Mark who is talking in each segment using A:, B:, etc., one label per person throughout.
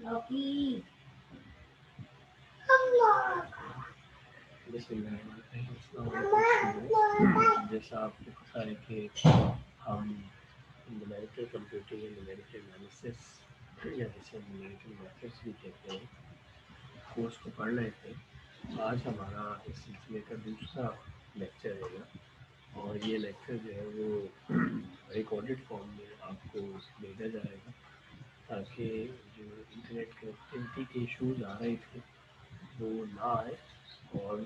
A: जैसा आपको पता है कि हम न्यूमेरिकल कंप्यूटिंग या न्यूमेरिकल एनालिसिस या जिसे न्यूमेरिकल मेथड्स भी कहते हैं कोर्स को पढ़ रहे थे। आज हमारा इस सिलसिले का दूसरा लेक्चर रहेगा और ये लेक्चर जो है वो रिकॉर्डेड फॉर्म में आपको भेजा जाएगा ताकि जो इंटरनेट कनेक्टिविटी के इश्यूज आ रहे थे वो ना आए और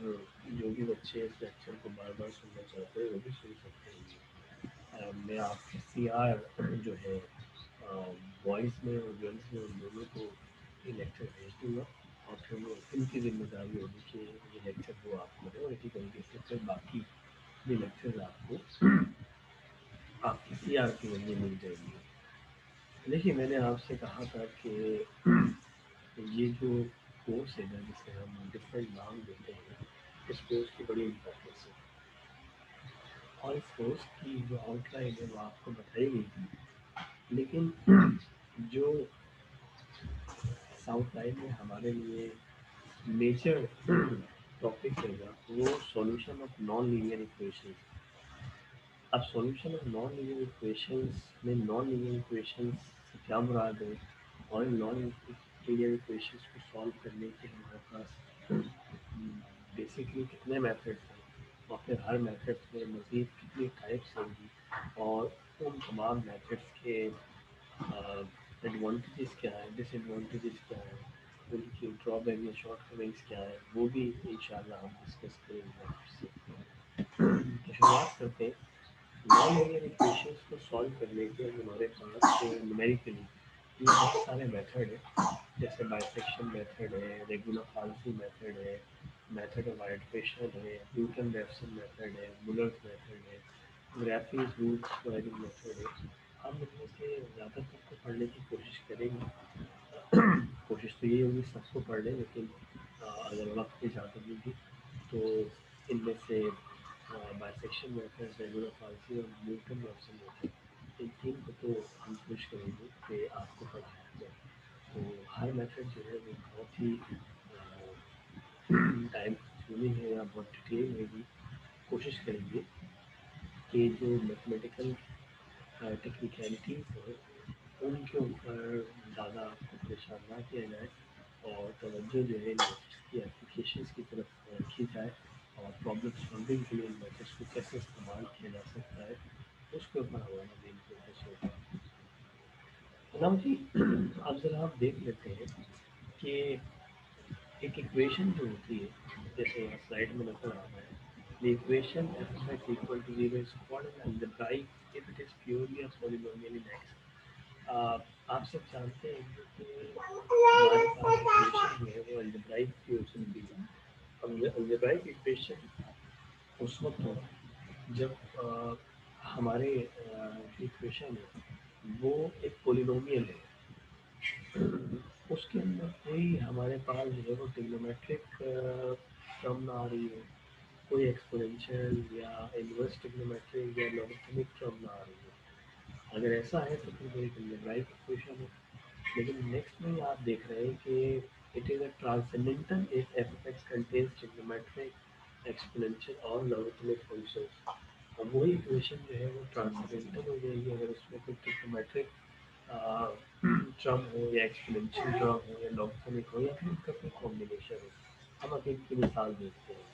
A: जो भी बच्चे इस लेक्चर को बार बार सुनना चाहते हैं वो भी सुन सकते हैं। मैं आपके सी आर जो है बॉयज़ में और गर्ल्स में उन दोनों को ये लेक्चर भेज दूँगा और फिर वो इनकी जिम्मेदारी होगी कि ये लेक्चर वो आपको दें और इसी तरीके से फिर बाकी भी लेक्चर आपको आपकी सी आर के जरिए मिल जाएंगे। देखिए मैंने आपसे कहा था कि ये जो कोर्स है ना जिसे हम डिफरेंट नाम देते हैं इस कोर्स की बड़ी इम्पोर्टेंस है और इस कोर्स की जो आउटलाइन है वो आपको बताई गई थी लेकिन जो इस आउटलाइन में हमारे लिए मेजर टॉपिक रहेगा वो solution of non linear equations. अब solution of non linear equations में नॉन लीनियर इक्वेशंस से क्या मुराद है और नॉन लीनियर इक्वेशंस को सॉल्व करने के हमारे पास बेसिकली कितने मेथड्स हैं और फिर हर मेथड्स में मज़ीद कितनी टाइप्स होंगी और उन तमाम मेथड्स के एडवांटेजेस क्या है डिसएडवांटेजेस क्या है उनकी ड्रॉबैक या शॉर्टकमिंग्स क्या है वो भी इंशाल्लाह हम डिस्कस करेंगे आपसे। तो शुरुआत करते हैं। नॉन लीनियर इक्वेशंस को सॉल्व करने के हमारे पास न्यूमेरिकली ये बहुत सारे मेथड है जैसे बाइसेक्शन मेथड है रेगुलर फाल्सी मेथड है मेथड ऑफ आइट्रेशन है न्यूटन रैप्सन मेथड है मुलर्स मेथड है ग्राफीज रूट स्क्वायरिंग मेथड है। हम इनमें से ज़्यादातर को पढ़ने की कोशिश करेंगे। कोशिश तो यही होगी सबको पढ़ लें लेकिन अगर वक्त की ज़्यादा होगी तो इनमें से बाइसेक्शन मेथड रेगुलर फाल्सी और न्यूटन रैप्सन मेथड इन तीन को तो हम कोशिश करेंगे कि आपको पढ़ाया जाए। तो हर मेथड जो है वो बहुत ही टाइम कंज्यूमिंग है या बहुत डिटेल में भी कोशिश करेंगे कि जो मैथमेटिकल टेक्निकलिटीज़ हैं उनके ऊपर ज़्यादा आपको परेशान ना किया जाए और तवज्जो जो है मेथड्स की एप्लीकेशंस की तरफ रखी जाए और प्रॉब्लम सॉल्विंग के लिए इन मेथड्स को कैसे इस्तेमाल किया जा सकता है उसके ऊपर हमारा मेन फोकस होगा। गुलाम जी अब ज़रा आप देख लेते हैं कि एक इक्वेशन जो होती है जैसे यहाँ स्लाइड में नजर आ रहा है the equation f of x equal to zero is called an algebraic if it is purely a polynomial in x. आप सब जानते हैं कि हमारे पास इक्वेशन जो है वो अलजेब्राइक की हो सकती है। अब अलजेब्राइक इक्वेशन उस वक्त होता है जब हमारे जो इक्वेशन है वो एक पोलिनोमियल है उसके अंदर कोई हमारे पास जो है वो ट्रिग्नोमेट्रिक टर्म ना आ रही हो कोई एक्सपोनेंशियल या इनवर्स ट्रिग्नोमेट्रिक या लॉगरिथमिक टर्म ना आ रही हो। अगर ऐसा है तो फिर वो एक अलजेब्राइक इक्वेशन है। लेकिन नेक्स्ट में आप देख रहे हैं कि it is a transcendental if F of x contains trigonometric exponential और लॉगरिथमिक फंक्शंस। अब वही इक्वेशन जो है वो ट्रांसेंडेंटल हो जाएगी अगर उसमें कोई ट्रिग्नोमेट्रिक ट्रम हो या एक्सपोनेंशियल ट्रम हो या लॉगरिथमिक हो या फिर उनका कोई कॉम्बिनेशन हो। हम अब इनकी मिसाल देखते हैं।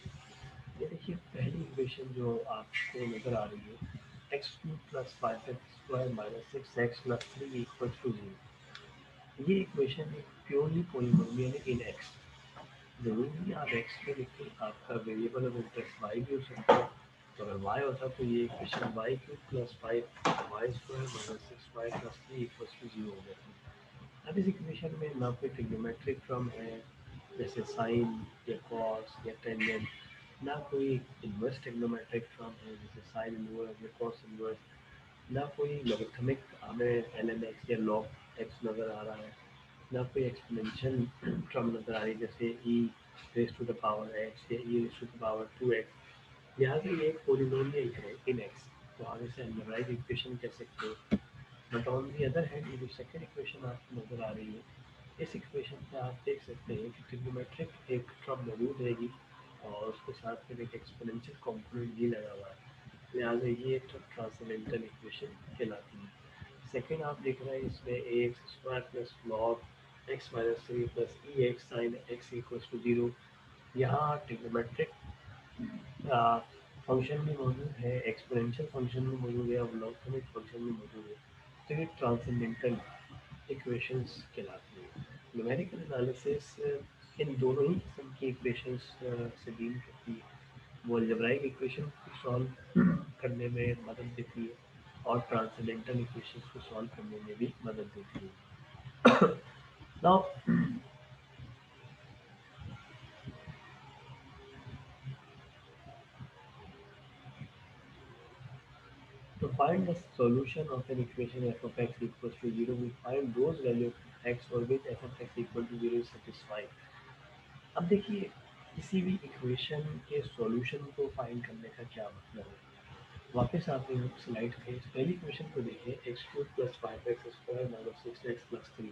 A: ये देखिए पहली इक्वेशन जो आपको नज़र आ रही है x cube plus five x square minus six x plus three equal to zero. ये इक्वेशन एक प्योरली पोलिनोमियल है इन एक्स। ज़रूरी नहीं आप एक्स पे लिखें आपका वेरिएबल ऑफ इंटरेस्ट वाई भी हो सकता है। तो अगर वाई होता तो ये equation y cube plus five y square minus six y plus three equal to zero हो जाता। अब इस इक्वेशन में ना कोई ट्रिग्नोमेट्रिक टर्म है जैसे साइन या कॉस या टेंजेंट ना कोई इन्वर्स ट्रिग्नोमेट्रिक टर्म है जैसे साइन इनवर्स या कॉस इनवर्स ना कोई लॉगरिथमिक हमें एल एन एक्स या लॉग एक्स नज़र आ रहा है ना कोई एक्सपोनेंशियल टर्म नज़र आ रही है जैसे e raise to the power x या e raise to the power two x. लिहाजा ये एक पोलिनोमियल है इन एक्स। तो हम इसे अलजेब्राइक इक्वेशन कह सकते हैं। But on the other hand ये जो सेकंड इक्वेशन आपको नज़र आ रही है इस इक्वेशन पे आप देख सकते हैं कि ट्रिग्नोमेट्रिक एक टर्म मौजूद रहेगी और उसके साथ फिर एक एक्सपोनेंशियल कॉम्पोनेंट भी लगा हुआ है, लिहाजा ये एक ट्रांसेंडेंटल इक्वेशन कहलाती है। सेकेंड आप देख रहे हैं इसमें a x square plus log x minus three plus e x sine x equals to zero. यहाँ ट्रिग्नोमेट्रिक फंक्शन भी मौजूद है, एक्सपोनेंशियल फंक्शन भी मौजूद है और लॉगरिथमिक फंक्शन भी मौजूद है। तो ये ट्रांसेंडेंटल इक्वेशंस कहलाती है। न्यूमेरिकल एनालिसिस इन दोनों ही किस्म की इक्वेशंस से डील करती है। वो अलजेब्राइक इक्वेशन को सॉल्व करने में मदद देती है और ट्रांसेंडेंटल इक्वेशंस को सॉल्व करने में भी मदद देती है। Now to find the solution of an equation f of x equals to 0, we find those values of x for which f of x equal to 0 is satisfied. अब देखिए किसी भी इक्वेशन के सॉल्यूशन को फाइंड करने का क्या मतलब है। वापस आप स्लाइड पे पहली इक्वेशन को देखिए x cube plus five x square minus six x plus three.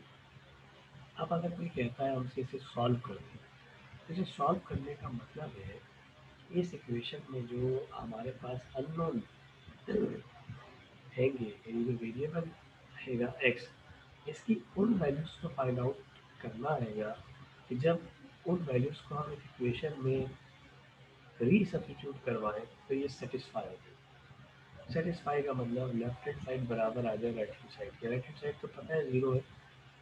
A: अब अगर कोई कहता है हमसे इसे सॉल्व करो, तो इसे सॉल्व करने का मतलब है इस इक्वेशन में जो हमारे पास अननोन हैंगे यानी जो वेरिएबल हैगा एक्स, इसकी उन वैल्यूज़ को फाइंड आउट करना रहेगा कि जब उन वैल्यूज़ को हम इक्वेशन में रीसब्स्टिट्यूट करवाएं तो ये सेटिस्फाई हो। सेटिस्फाई का मतलब लेफ्ट हैंड साइड बराबर आ जाए राइट हैंड साइड के। राइट हैंड साइड तो पता है ज़ीरो है,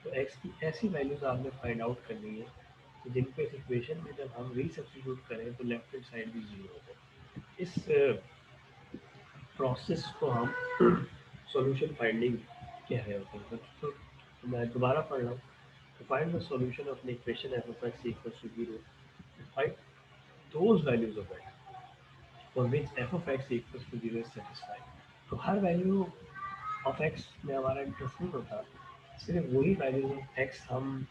A: तो एक्स की ऐसी वैल्यूज़ आपने फाइंड आउट करनी है कि जिनको इस इक्वेशन में जब हम रीसब्स्टिट्यूट करें तो लेफ्ट हैंड साइड भी ज़ीरो हो जाए। इस प्रोसेस को हम सॉल्यूशन फाइंडिंग कह रहे होते हैं। तो मैं दोबारा पढ़ रहा हूँ। To find the solution of an equation f of x equals to 0, find those values of x for which f of x equals to 0 is satisfied. तो हर वैल्यू ऑफ एक्स में हमारा इंटरेस्ट नहीं होता, सिर्फ वही वैल्यूज ऑफ एक्स हम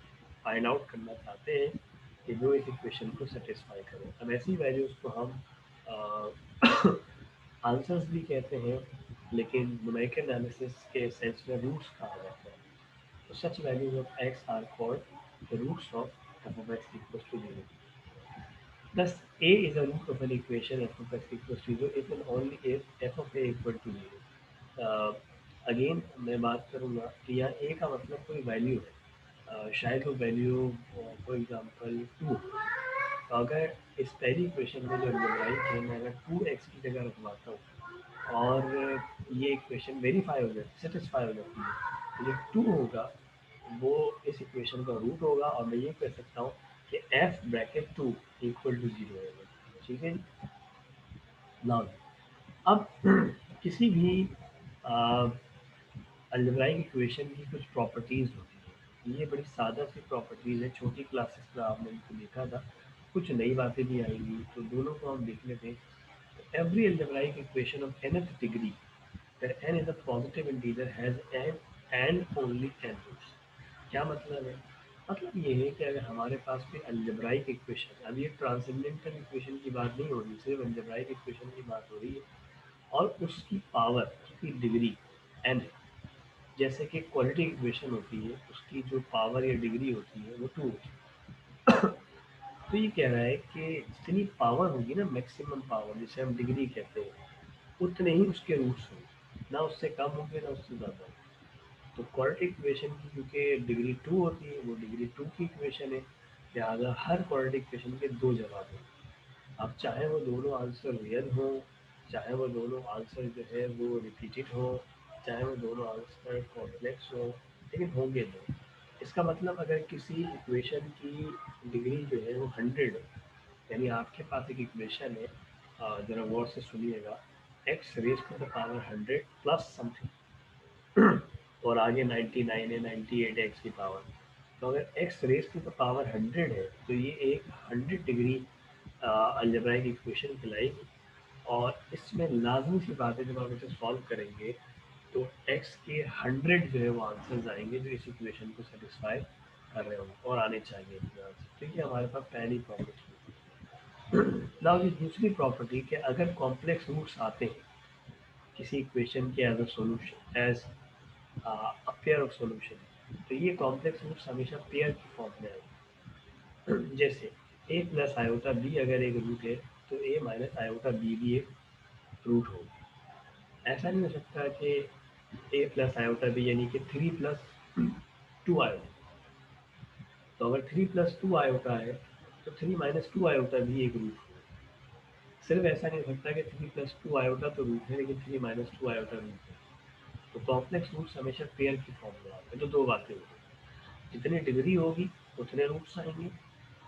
A: find out करना चाहते हैं कि जो इस इक्वेशन को सेटिस्फाई करें। अब ऐसी वैल्यूज को हम आंसर्स भी कहते हैं, लेकिन न्यूमेरिकल एनालिसिस के सेंस में रूट्स कहा जाता है। तो such values of x are called the roots of f of x equals to 0। Thus, a is a root of an equation f of x equals to 0 if and only if f of a equal to 0. Again मैं बात करूँगा कि यहाँ a का मतलब कोई value है, शायद वो वैल्यू फॉर एग्जांपल टू। तो अगर इस पहली इक्वेशन में जो अलजेब्राइक है मैं अगर टू एक्स की जगह रखवाता हूँ और ये इक्वेशन वेरीफाई हो जाती सेटिस्फाई हो जाती है, तो जो टू होगा वो इस इक्वेशन का रूट होगा और मैं ये कह सकता हूँ कि f bracket two equal to zero होगा। ठीक है जी। नाउ अब किसी भी अलजेब्राइक इक्वेशन की कुछ प्रॉपर्टीज़ होती हैं। ये बड़ी सादा सी प्रॉपर्टीज़ है, छोटी क्लासेस में आपने इनको देखा था, कुछ नई बातें भी आएंगी तो दोनों को हम देख लेते हैं। Every algebraic equation of nth degree where n is a positive integer has n and only n roots। क्या मतलब है? मतलब ये है कि अगर हमारे पास कोई अलजेब्राइक इक्वेशन, अब ये ट्रांसेंडेंटल इक्वेशन की बात नहीं हो रही, सिर्फ अलजेब्राइक इक्वेशन की बात हो रही है और उसकी पावर, उसकी डिग्री n है। जैसे कि क्वालिटी इक्वेशन होती है, उसकी जो पावर या डिग्री होती है वो टू होती है। तो ये कह रहा है कि जितनी पावर होगी ना, मैक्सिमम पावर जिसे हम डिग्री कहते हैं, उतने ही उसके रूट्स होंगे, ना उससे कम होंगे ना उससे ज़्यादा होंगे। तो क्वाड्रेटिक इक्वेशन की क्योंकि डिग्री टू होती है, वो डिग्री टू की इक्वेशन है, लिहाजा हर क्वाड्रेटिक इक्वेशन के दो जवाब हैं। अब चाहे वो दोनों आंसर रियल हो, चाहे वो दोनों आंसर जो है वो रिपीटेड हो, चाहे वो दोनों आंसर कॉम्प्लेक्स हो, लेकिन होंगे दो। इसका मतलब अगर किसी इक्वेशन की डिग्री जो है वो 100 है, यानी आपके पास एक इक्वेशन है, ज़रा गौर से सुनिएगा, x raise to the power 100 plus something और आगे 99 है, 98 है एक्स की पावर। तो अगर x raise to the power 100 है तो ये एक 100 डिग्री अलजेब्राइक इक्वेशन कहलाएगी। और इसमें लाजमी सी बात है, जब आप इसे सॉल्व करेंगे तो एक्स के 100 जो है वो आंसर्स आएंगे जो इस इक्वेशन को सेटिस्फाई कर रहे होंगे और आने चाहिए इतने आंसर। ठीक है, हमारे पास पहली प्रॉपर्टी। नाउ ये दूसरी प्रॉपर्टी कि अगर कॉम्प्लेक्स रूट्स आते हैं किसी इक्वेशन के as a solution, as a pair of solution, तो ये कॉम्प्लेक्स रूट्स हमेशा पेयर की फॉर्म में आएंगे। जैसे a प्लस आयोटा बी अगर एक रूट है तो a माइनस आयोटा बी भी एक रूट होगा। ऐसा नहीं हो सकता कि a प्लस आयोटा बी यानी कि 3 प्लस 2 आयोटा। तो अगर 3 प्लस 2 आयोटा है तो 3 माइनस 2 आयोटा भी एक रूट होगा। सिर्फ ऐसा नहीं हो सकता कि 3 प्लस 2 आयोटा तो रूट है लेकिन 3 माइनस 2 आयोटा रूट है। तो कॉम्प्लेक्स रूट्स हमेशा पेयर की फॉर्म में आते हैं। तो दो बातें होती हैं, जितनी डिग्री होगी उतने रूट्स आएंगे,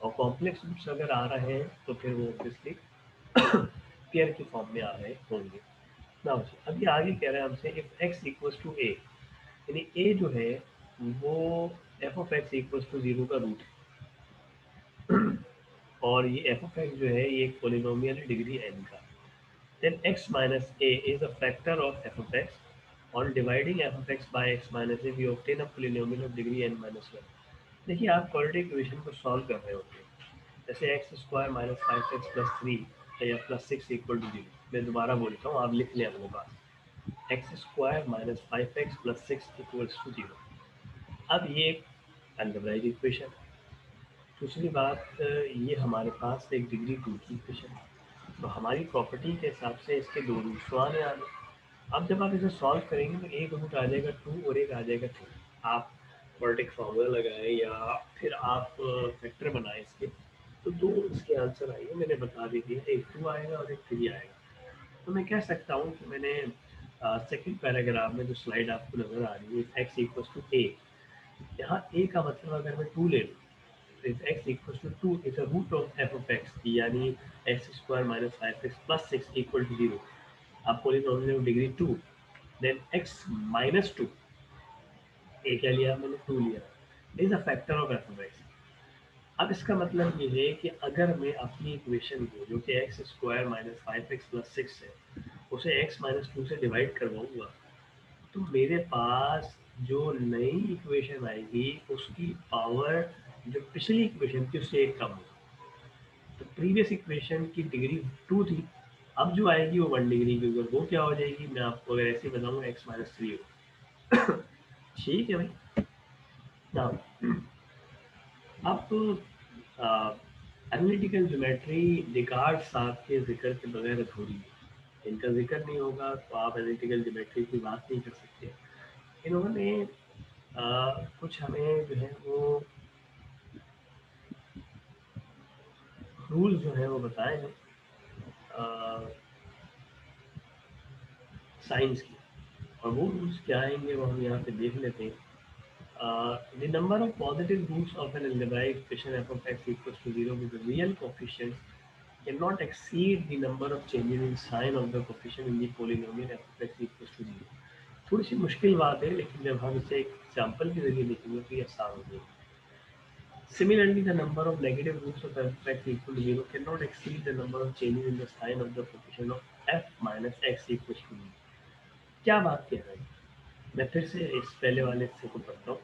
A: और कॉम्प्लेक्स रूट्स अगर आ रहे हैं तो फिर वो ऑब्वियसली पेयर की फॉर्म में आ रहे होंगे। ना अभी आगे कह रहे हैं हमसे if x equals to a, यानी a जो है वो f of x equals to zero का रूट है। और ये एफ ऑफ एक्स जो है ये एक पोलिनोमियल है डिग्री n का। then x minus a is a factor of f of x. On dividing f of x by x minus a, we obtain a polynomial of degree n minus 1. देखिए आप quadratic equation को solve कर रहे होते हैं, जैसे x square minus five x plus three या plus six equal to zero. मैं दोबारा बोलता हूँ, आप लिख लें अपने पास, x square minus five x plus six equals to zero. अब ये एक अलजेब्राइक इक्वेशन है। दूसरी बात, ये हमारे पास एक डिग्री टू की इक्वेशन है, तो हमारी प्रॉपर्टी के हिसाब से इसके दो रूट्स तो आने आने। अब जब आप इसे सॉल्व करेंगे तो एक रूट आ जाएगा टू और एक आ जाएगा थ्री। आप क्वाड्रेटिक फार्मूला लगाएं या फिर आप फैक्टर बनाएं इसके, तो दो इसके आंसर आएंगे। मैंने बता दी थी, एक टू आएगा और एक थ्री आएगा। तो मैं कह सकता हूँ कि मैंने सेकंड पैराग्राफ में जो स्लाइड आपको नजर आ रही है एक्स इक्वल्स टू ए, यहाँ ए का मतलब अगर मैं टू ले लूँ, if x equals to 2 is a root of f of x, यानी x square minus 5x plus 6 equal to 0। आप polynomial of degree 2, then x minus 2, a क्या लिया मैंने 2 लिया, is a factor of f of x। अब इसका मतलब ये है कि अगर मैं अपनी इक्वेशन को जो कि x square minus five x plus six है उसे x माइनस टू से डिवाइड करवाऊंगा, तो मेरे पास जो नई इक्वेशन आएगी उसकी पावर जो पिछली इक्वेशन थी उससे एक कम होगी। तो प्रीवियस इक्वेशन की डिग्री टू थी, अब जो आएगी वो वन डिग्री की होगी। वो क्या हो जाएगी, मैं आपको अगर ऐसे बताऊंगा एक्स माइनस थ्री हो। ठीक है भाई। नाउ अब एनालिटिकल ज्योमेट्री डिकार्ड साहब के जिक्र के बगैर अधूरी है। इनका जिक्र नहीं होगा तो आप एनालिटिकल ज्योमेट्री की बात नहीं कर सकते। इन्होंने कुछ हमें जो है वो रूल्स जो है वो बताए हैं साइंस की, और वो रूल्स क्या आएंगे वो हम यहाँ पे देख लेते हैं। The number of positive roots of an algebraic equation f of x equals to 0 with the real coefficients cannot exceed the number of changes in sign of the coefficient in the polynomial f of x equals to 0। थोड़ी सी मुश्किल बात है लेकिन जब हम इसे एक example के जरिए देखेंगे तो ये आसान हो जाएगी। Similarly, the number of negative roots of f of x equal to 0 cannot exceed the number of changes in the sign of the coefficient of f minus x equals to 0। क्या बात कह रहा है, मैं फिर से इस पहले वाले हिस्से को पढ़ता हूँ।